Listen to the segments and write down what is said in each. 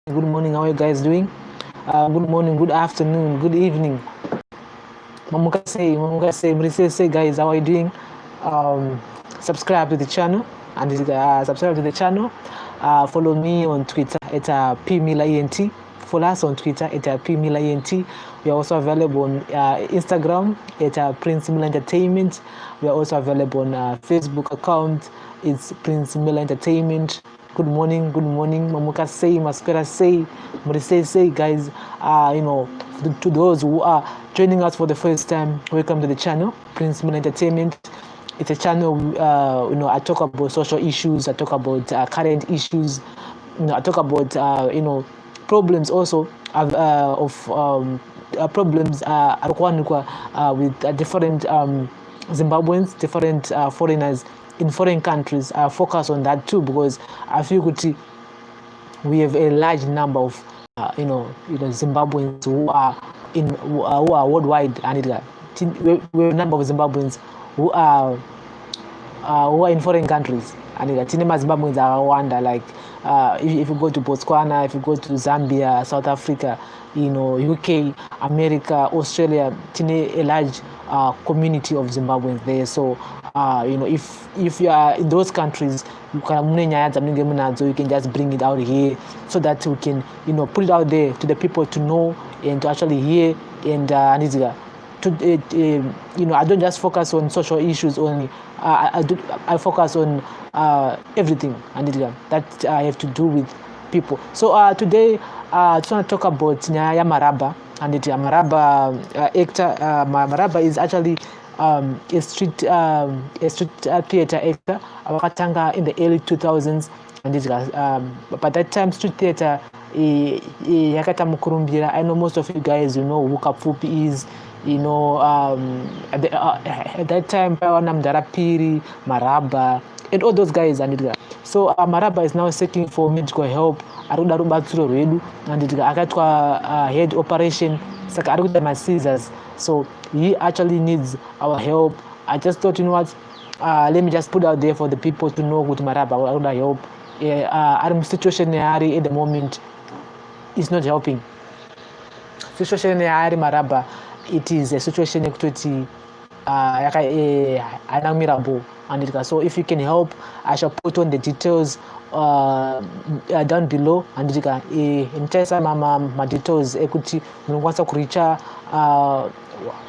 Good morning. How are you guys doing? Good morning, good afternoon, good evening. Mamuka say, guys, how are you doing? Subscribe to the channel follow me on Twitter at princemillerentertainment. Follow us on Twitter at princemillerentertainment. We are also available on Instagram at princemillerentertainment. We are also available on Facebook account. It's princemillerentertainment. Good morning. Mamuka say, Maskera say, Murise say, guys. To those who are joining us for the first time, welcome to the channel, Prince Mille Entertainment. It's a channel, I talk about social issues, I talk about current issues, I talk about, problems also problems with different Zimbabweans, different foreigners in foreign countries. I focus on that too because I feel we have a large number of Zimbabweans who are worldwide, and we have a number of Zimbabweans who are in foreign countries, and Zimbabweans are Rwanda. Like if you go to Botswana, if you go to Zambia, South Africa, UK, America, Australia, a large community of Zimbabweans there. So if you are in those countries, you can just bring it out here so that we can put it out there to the people to know and to actually hear and I don't just focus on social issues only. I focus on everything that I have to do with people. So today I just want to talk about Marabha and Marabha actor. Marabha is actually a street theater actor. Wakatanga in the early 2000s, and by that time street theater yakata mukurumbira. I know most of you guys who Kapfupi is. At that time Namdarapiri, Marabha, and all those guys. So Marabha is now seeking for medical help. Aruda rubatsuro redu and akatwa head operation saka aruda my seizures. So he actually needs our help. I just thought, what, let me just put out there for the people to know what Marabha aruda help. Our situation at the moment is not helping. Situation Marabha, it is a situation miracle. And so if you can help, I shall put on the details down below. And my details ekuti munokwanisa kuricha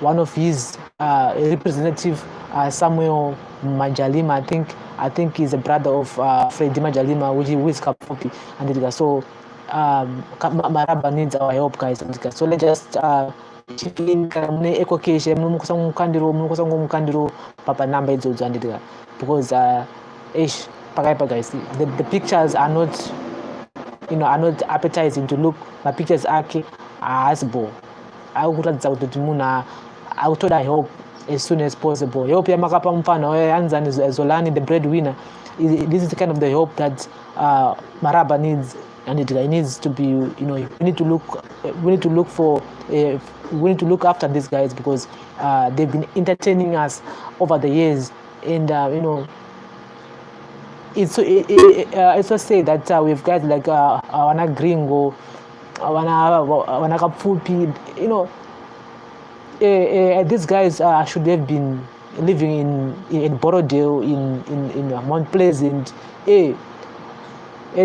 one of his representative, Samuel Majalima. I think he's a brother of Freddy Majalima, who is Kapfupi. And so Marabha needs our help, guys. So let's just chip in mukandiro papa number idzodzo because guys, the pictures are not appetizing to look. My pictures are hasbo. I would told I help as soon as possible. Help yamakapa mfano Anzan Zolani, the breadwinner. This is the kind of the help that Marabha needs. And it needs to be, we need to look after these guys because they've been entertaining us over the years, and it's so say that we've got like wana gringo, wana kapfupi, these guys should have been living in Borodale, in Mount Pleasant.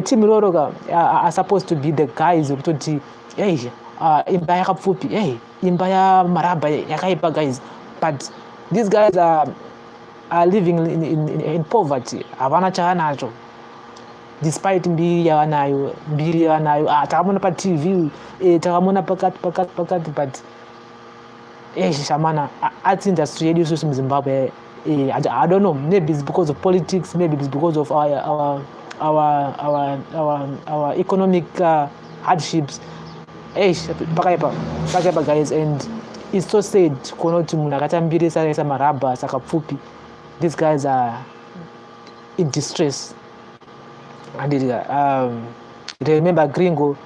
Team Loroga are supposed to be the guys who told Imbaya Kapfupi, Imbaya Marabha, Yakaipa guys. But these guys are living in poverty. Havana chanacho. Despite mbiri yanayo, takamona pa TV, takamona pakat, but shamana art industry reduces in Zimbabwe. I don't know. Maybe it's because of politics. Maybe it's because of our economic hardships. Guys, and it's so sad. These guys are in distress. And remember Gringo,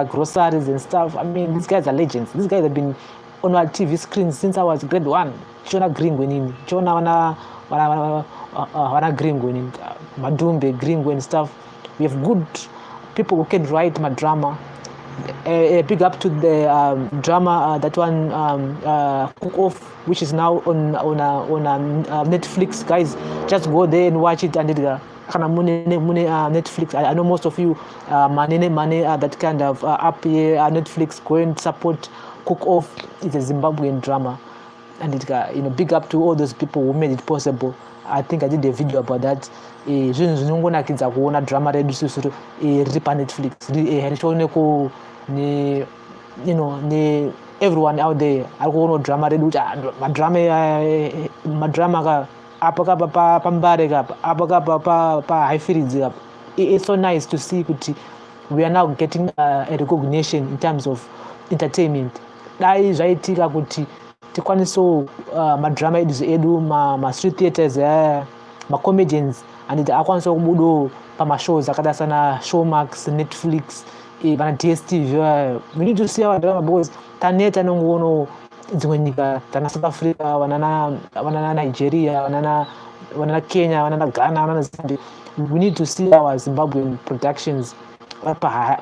groceries and stuff. I mean, these guys are legends. These guys have been on our TV screens since I was grade 1. Chona Gringo nini. Chona wana Gringo nini. Madumbe, Gringo and stuff. We have good people who can write my drama. Big up to the drama, that one, Cook Off, which is now on Netflix. Guys, just go there and watch it. And Netflix. I know most of you money that kind of app here, Netflix. Go and support Cook Off. It's a Zimbabwean drama, and big up to all those people who made it possible. I think I did a video about that. Drama redu ripa Netflix ni everyone out there alikuona drama redu madrama ka apa pa pambare ka apa pa high feeds. It's so nice to see kuti we are now getting a recognition in terms of entertainment. Dai zvaitika kuti tikwaniso madrama edu ma street theaters ma comedians and akwanisa kubudo pa shows akada sana Showmax, Netflix, bana DSTV. We need to see our drama because taneta nongono dzimwe nyika tana South Africa, wanana Nigeria, wanana Kenya, wanana Ghana, wanana Zambia. We need to see our Zimbabwean productions what pa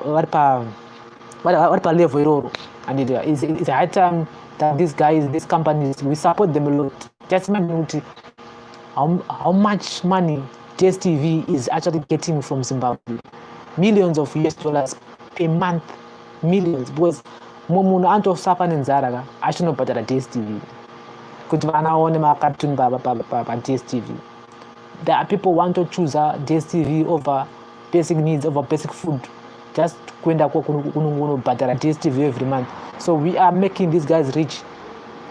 level iroro, and it's a high time that these guys, these companies, we support them a lot. Just imagine how much money DSTV is actually getting from Zimbabwe. Millions of US dollars per month. Millions. Because Momun Anto Sapan and Zaraga, I should not put at DSTV. Could one on my cartoon by DSTV. There are people want to choose DSTV over basic needs, over basic food. Just kwenda kwa badara DSTV every month. So we are making these guys rich.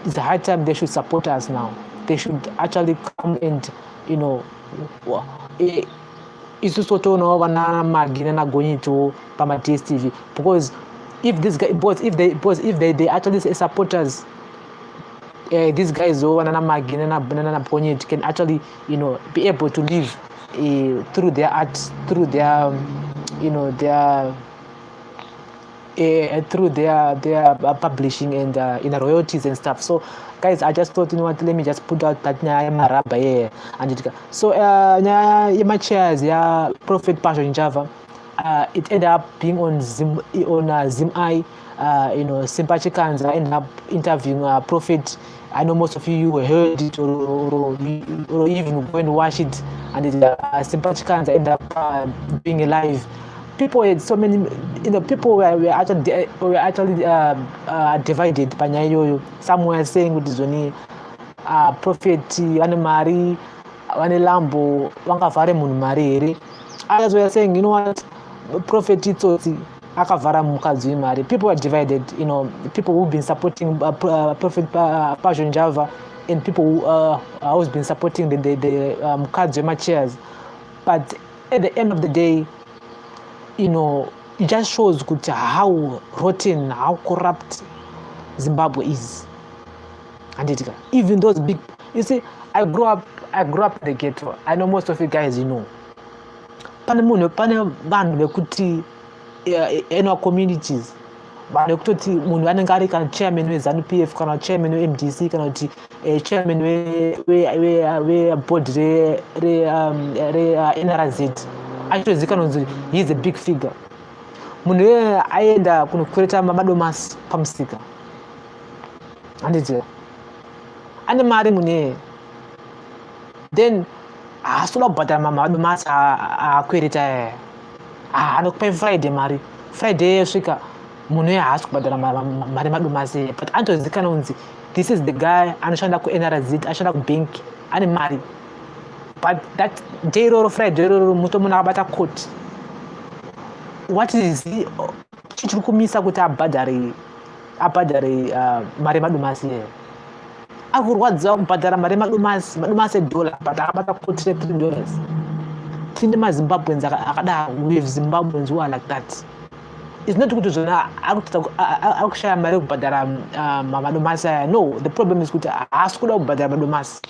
It's a high time they should support us now. They should actually come and isusoto no wana magina going to pama DSTV, because if this guy if they actually support us, these guys wana magina na banana ponyet can actually be able to live through their art, through their through their publishing and royalties and stuff. So guys, I just thought, let me just put out that Marabha here and so my chairs Prophet Passion in Java. It ended up being on Zim Eye. Sympathicans ended up interviewing Prophet. I know most of you heard it or even go and watch it, and Sympathicans ended up being alive. People had so many, people were actually divided. Some were saying with Zoni, Prophet, Mari, Lambo, Wankafare Munmari. Others were saying, what, Prophet Titoti, Akavara Mukazu Mari. People were divided, people who've been supporting Prophet Passion Java, and people who've been supporting the Mukazu chairs. But at the end of the day, it just shows how rotten, how corrupt Zimbabwe is. And even those big, you see, I grew up in the ghetto. I know most of you guys, Pane vanhu vekuti in our communities, vanhu vekutoti munhu anenge ari kana chairman weZanu PF kana chairman weMDC kana kuti chairman weboard NRZ. Actually, he is a big figure. Munhu aenda kunokureta madomasi pamusika. Anditi. Ane mari munhu. Then asola kubhadhara madomasi akwereta. Anokupa Friday mari. Friday yasvika munhu haasi kubhadhara mari madomasi. But antozikanwa kunzi this is the guy anoshanda kuNRZ, anoshanda kubank, ane mari. But that day or Friday, mutomuna abata court. What is he? Chichukumisa kuta abadari mari madumasi. Akurwadza kubhadhara mari madumasi $1, but abata court $3. Tinde Zimbabweans akada, we have Zimbabweans who are like that. It's not good to say akushaya mari kubhadhara madumasi. No, the problem is kuti asikuda kubhadhara madumasi.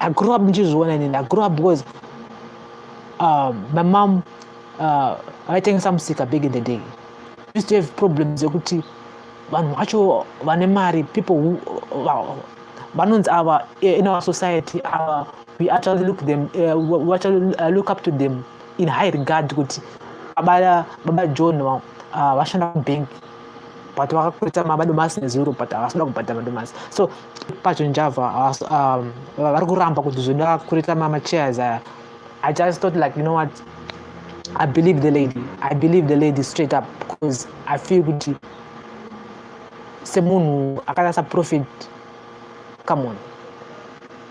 I grew up in Chizwana, and I grew up because my mom, I think some sick big in the day. Used to have problems. When marry people who, in our society, we actually look up to them in high regard kuti baba John vashanda kubank but vakakuita madomasi nezuro but havasina kubhadha madomasi. So pacho njava vari kuramba kuti zvino vakakurita machairs aya. I just thought like, you know what, I believe the lady straight up, because I feel kuti semunhu akadasa profit, come on,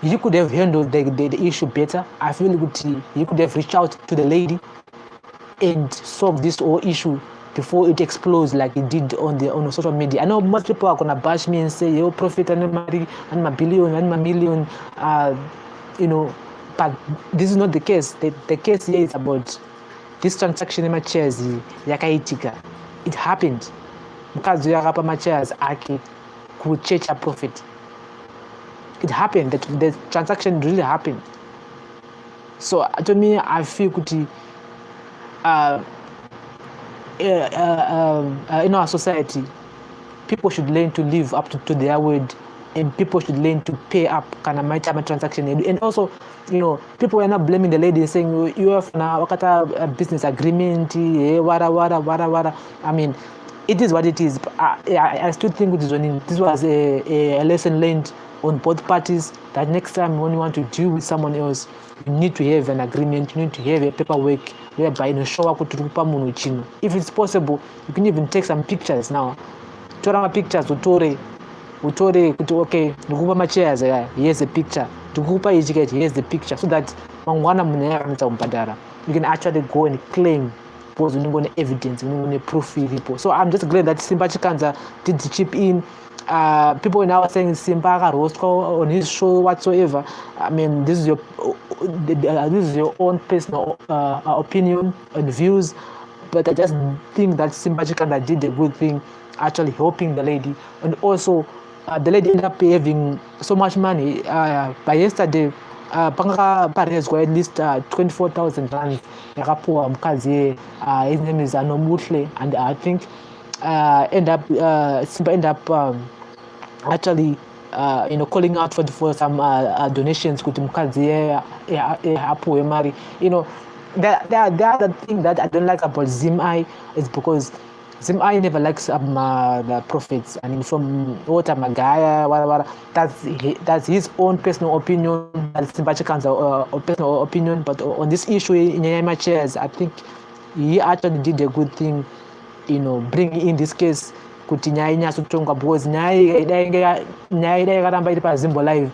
you could have handled the issue better. I feel kuti you could have reached out to the lady and solve this whole issue before it explodes like it did on the social media. I know most people are gonna bash me and say, yo, profit and my billion and my million, you know, but this is not the case. The case here is about this transaction in my chairs yakaitika. It happened because yakapa my chairs ake kuchecha profit. It happened. The transaction really happened. So to me, I feel kuti in our society, people should learn to live up to their word, and people should learn to pay up kind of my transaction. And also, you know, people are not blaming the lady saying you have now a business agreement, wada. I mean, it is what it is. I still think this was a lesson learned on both parties, that next time when you want to deal with someone else, you need to have an agreement, you need to have a paperwork whereby you show up. If it's possible, you can even take some pictures now. Tora pictures utore okay, nukupa machairs, here's a picture. Tukupa ejiketi, here's the picture, so that mangwana munayaka umpadara, you can actually go and claim because you need evidence, you need proof. So I'm just glad that Simba Chikanza did chip in. People now are saying Simba roast on his show whatsoever. I mean, this is your own personal opinion and views, but I just think that Simba Chikanza did a good thing, actually helping the lady. And also the lady ended up having so much money. By yesterday, panga parezwa at least 24,000 rand yakapuwa mkazi. His name is Anomutle, and I think Simba end up actually you know, calling out for some donations kuti mkazi apuwe mari. You know, the other thing that I don't like about Zim Eye is because Zim Eye never likes the prophets. I mean, from what Magaya, that's his own personal opinion. That's Simba Chikanza's personal opinion. But on this issue in Nyama Chairs, I think he actually did a good thing, you know, bringing in this case. Kuti nyaya sutonga because nyaya karamba iri pazimbo live.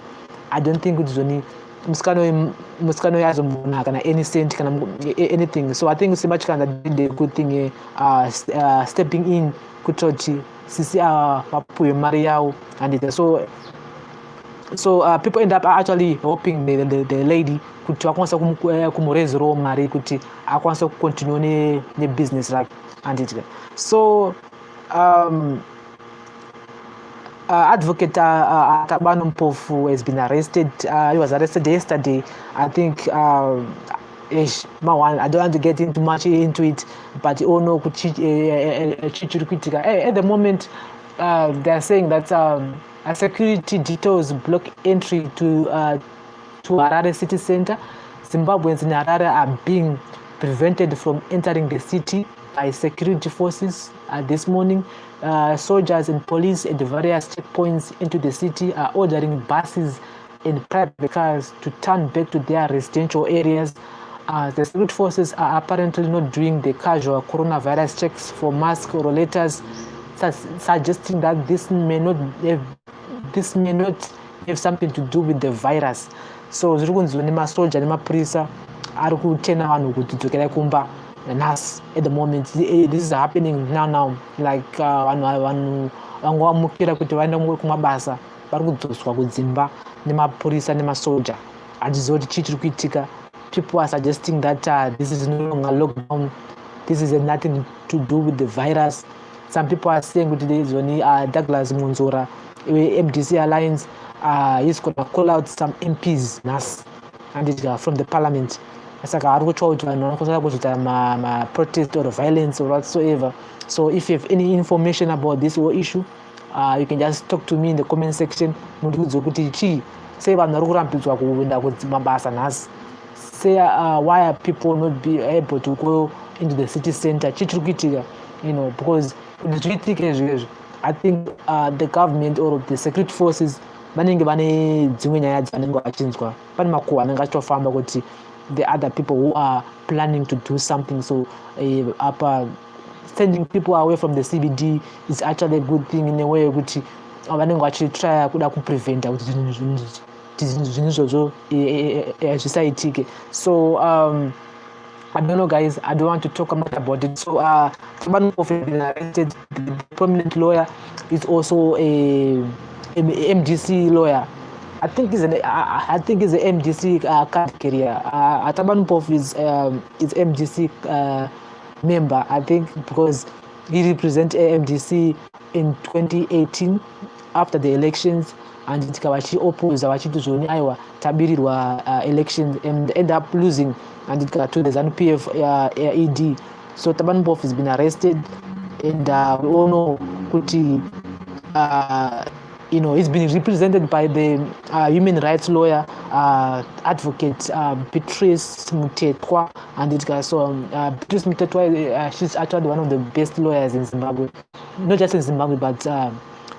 I don't think it's only muskano yazomuna kana any cent kana anything. So I think Simba Chikanza did a good thing stepping in kutochi sisi wapuwe mari yao, and so people end up actually helping the lady kuti akwanisa kumurezero mari kuti akwanisa continue ne business like and so Advocate Thabani Mpofu has been arrested. He was arrested yesterday. I think I don't want to get into much into it, but at the moment they are saying that a security details block entry to Harare city center. Zimbabweans in Harare are being prevented from entering the city by security forces. This morning, soldiers and police at the various checkpoints into the city are ordering buses and private cars to turn back to their residential areas. The security forces are apparently not doing the casual coronavirus checks for masks or letters, suggesting that this may not have something to do with the virus. So, soldier and prisa are kutena vanhu kuti dzokera kumba. And us at the moment, this is happening now. Like vanhu vangomukira kuti vaenda kumabasa vari kudzoswa kudzimba nemapurisa nemasoja. Hadzizoti chii chiri kuitika. People are suggesting that this is no longer lockdown. This is nothing to do with the virus. Some people are saying that there is only Douglas Mwonzora, MDC Alliance. He's going to call out some MPs and from the parliament. Saka ari kutsva kuti vanhu vanokonzera kuzoita protest or violence or whatsoever. So if you have any information about this whole issue, you can just talk to me in the comment section. Mundudze kuti chii sei vanhu vari kurambidzwa kuenda kumabasa nhasi. say why are people not be able to go into the city center, because I think the government or the security forces vanenge vane dzimwe nyaya dzavanenge vachinzwa. Pane makuhwa anenge achitofamba kuti the other people who are planning to do something. So sending people away from the CBD is actually a good thing in a way kuti vanenge vachitry kuda kupreventa kuti zvinhu izvozvo zvisaitike. So I don't know, guys. I don't want to talk much about it. So Thabani Mpofu has been arrested. The prominent lawyer is also a MDC lawyer. I think he's an MDC card carrier. Thabani Mpofu is MDC member, I think, because he represented MDC in 2018 after the elections, and vachi oppose vachiti zvoni aiwa tabirirwa elections and end up losing, and it got to the ZANU-PF ED. So Thabani Mpofu has been arrested, and we all know kuti he's been represented by the human rights lawyer Advocate Thabani, and it got Thabani, she's actually one of the best lawyers in Zimbabwe, not just in Zimbabwe but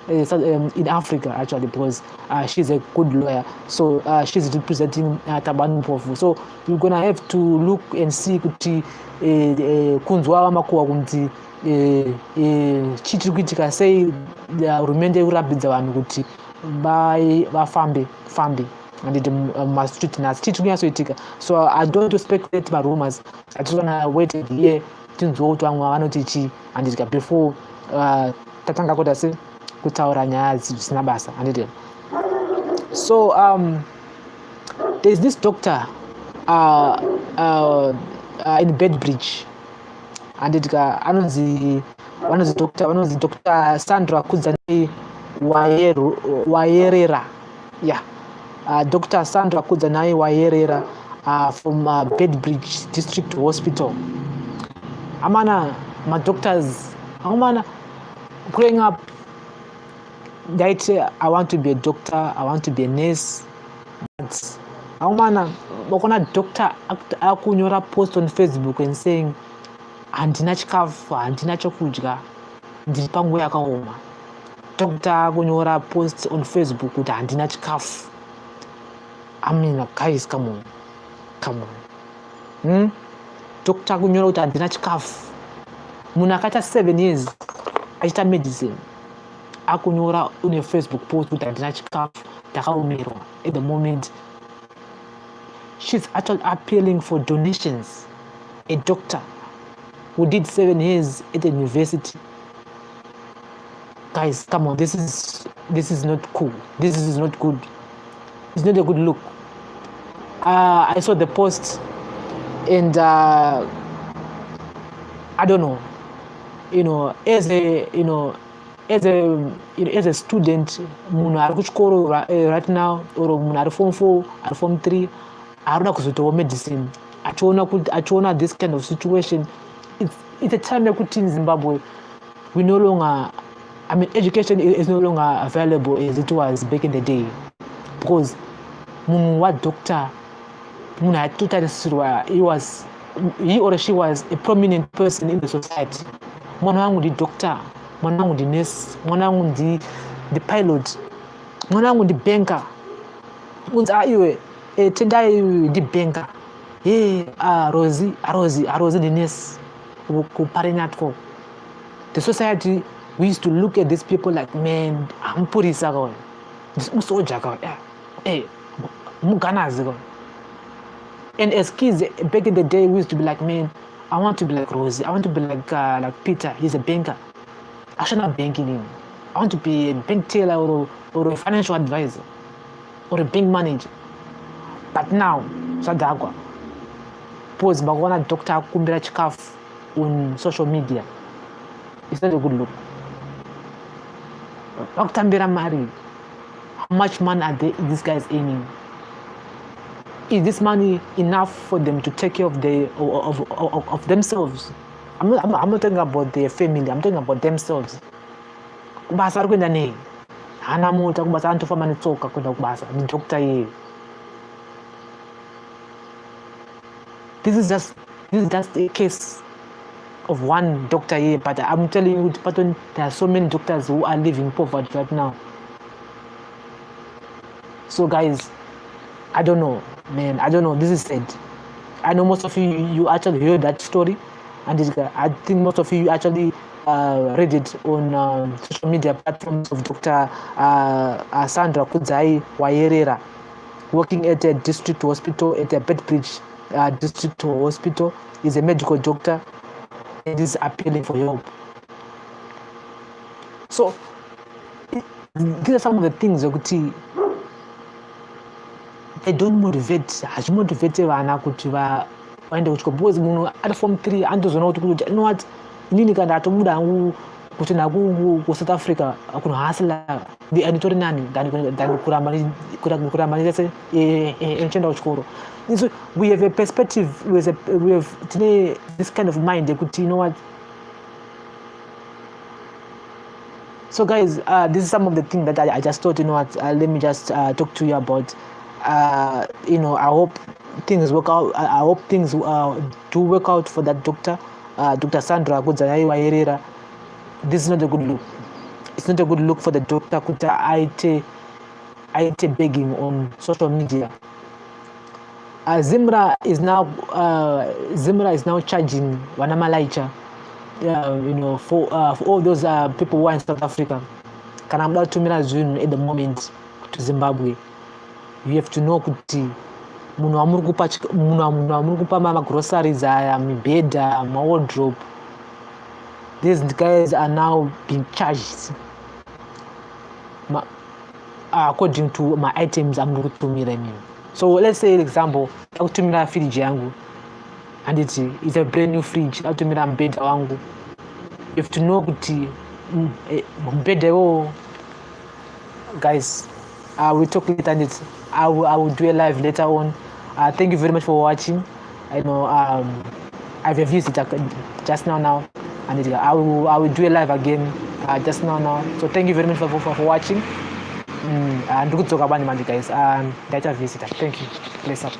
in Africa actually, because she's a good lawyer. So she's representing Thabani Mpofu. So we're gonna have to look and see kuti kunzwa makuwa kuti chitiri kuitika sei hurumende urabidza vanhu kuti vafambe and mastreet nhasi chitiri kunyatsoitika. So I don't want to speculate my rumors. I just wanna wait and hear tinzwa kuti vamwe vanoti chii and before tatanga kuita sei kutaura nyaya dzisina basa. So there's this doctor in Bedbridge, and anonzi Dr. Sandra Kudzanai Wayerera. Yeah, Dr. Sandra Kudzanai Wayerera from Bedbridge District Hospital. Amana, my doctors, growing up, they say I want to be a doctor, I want to be a nurse, but wakona doctor akunyora post on Facebook and saying handina chikafu, handina chokudya, ndiri panguva yakaoma. Doctor akunyora post on Facebook kuti handina chikafu. I mean, guys, come on. Doctor akunyora kuti handina chikafu. Munhu akaita 7 years achiita medicine akunyora on your Facebook post kuti handina chikafu, ndakaomerwa. At the moment, she's actually appealing for donations. A doctor who did 7 years at the university. Guys, come on, this is not cool. This is not good. It's not a good look. I saw the post, and I don't know. As a student, munhu ari kuchikoro right now, or munhu ari form 4, ari form 3, arikuda kuzoitawo medicine, achiona this kind of situation. It's a time yekuti in Zimbabwe we no longer, education is no longer available as it was back in the day, because munhu wa doctor, munhu atotarisirwa, he or she was a prominent person in the society. Mwana wangu ndi doctor, mwana wangu ndi nurse, mwana wangu ndi pilot, mwana wangu ndi banker. Unzi iwe tendai ndi banker. Rosie ndi nurse. Kuparenyatko. The society, we used to look at these people like, man, ampurisa kawa. Musoja kawa. Muganazi kawa. And as kids back in the day, we used to be like, man, I want to be like Rosie. I want to be like Peter. He's a banker. I should not bank in him. I want to be a bank teller or a financial advisor or a bank manager. But now, sadagwa. Pose bagwana doctor kumbira chikafu on social media. It's not a good look. Dr. Mbira married. How much money are these guys earning? Is this money enough for them to take care of themselves? I'm not talking about their family. I'm talking about themselves. Kubasa ari kuenda nei? Hana mota kubasa anotofamba netsoka kuenda kubasa. Ni doctor yeye. this is just a case of one doctor here, but I'm telling you, there are so many doctors who are living poverty right now. So guys, I don't know, man. I don't know. This is sad. I know most of you actually heard that story, and I think most of you actually read it on social media platforms of Dr. Sandra Kudzai Wayerera, working at a district hospital at a Bedbridge district hospital. Is a medical doctor and is appealing for help. So these are some of the things that they don't motivate. Hazvimotivate vana kuti vaende kuchikoro, because munhu ari form 3 andozoona kuti you know what, inini kana atobuda hangu kuti naku South Africa kuno hasla nditori nani ndani kuramba ndise enchenda kuchikoro. So we have a perspective, we have today this kind of mind kuti, you know what. So guys, this is some of the things that I just thought, you know what, let me just talk to you about. You know, I hope things work out. I hope things do work out for that doctor, Dr. Sandra Kudzai Wayerera. This is not a good look. It's not a good look for the doctor Kuta Aite begging on social media. Zimra is now charging Wanamalaicha, you know, for all those people who are in South Africa. Can I'm not 2 minutes at the moment to Zimbabwe. You have to know kuti munhu amurikupa mama groceries aya, mibhedha, wardrobe. These guys are now being charged according to my items I'm kutumira mimi. So let's say example, akutumira fridge yangu and it's a brand new fridge, akutumira mbedha wangu. You have to know kuti mbedha guys, we'll talk later and I will do a live later on. Thank you very much for watching. I know I have a visit just now, and I will do a live again just now. So thank you very much for watching. And good talk about the guys. Data visitor. Thank you. Bless up.